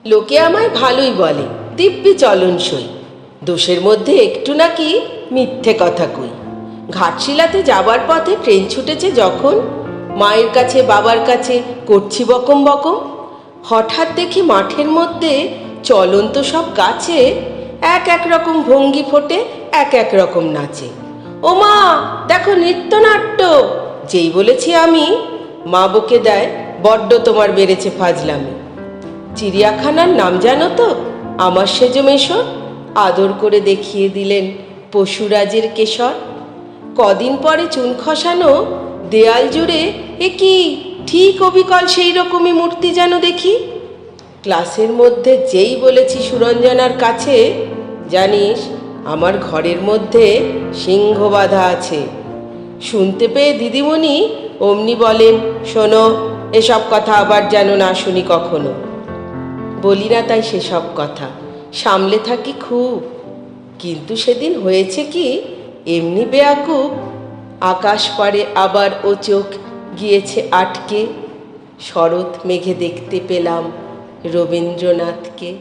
লোকে আমায় ভালোই বলে, দিব্যি চলনসই। দোষের মধ্যে একটু নাকি মিথ্যে কথা কই। ঘাটশিলাতে যাবার পথে ট্রেন ছুটেছে যখন, মায়ের কাছে বাবার কাছে করছি বকম বকম, হঠাৎ দেখি মাঠের মধ্যে চলন্ত সব গাছে এক এক রকম ভঙ্গি ফোটে, এক এক রকম নাচে। ও মা, দেখো নৃত্যনাট্য! যেই বলেছি আমি, মা বকে দেয়, বড্ড তোমার বেড়েছে ফাজলামি। চিড়িয়াখানার নাম জানো তো? আমার সেজো মেশর। আদর করে দেখিয়ে দিলেন পশুরাজের কেশর। কদিন পরে চুন খসানো দেয়াল জুড়ে এ কি ঠিক অবিকল সেই রকমই মূর্তি যেন দেখি। ক্লাসের মধ্যে যেই বলেছি সুরঞ্জনার কাছে, জানিস আমার ঘরের মধ্যে সিংহ বাঁধা আছে। শুনতে পেয়ে দিদিমণি অমনি বলেন, শোনো, এসব কথা আবার যেন না শুনি কখনো। বলি না তাই সেসব কথা, সামলে থাকি খুব। কিন্তু সেদিন হয়েছে কি, এমনি বেয়াকুব, আকাশ পারে আবার ও চোখ গিয়েছে আটকে। শরৎ মেঘে দেখতে পেলাম রবীন্দ্রনাথকে।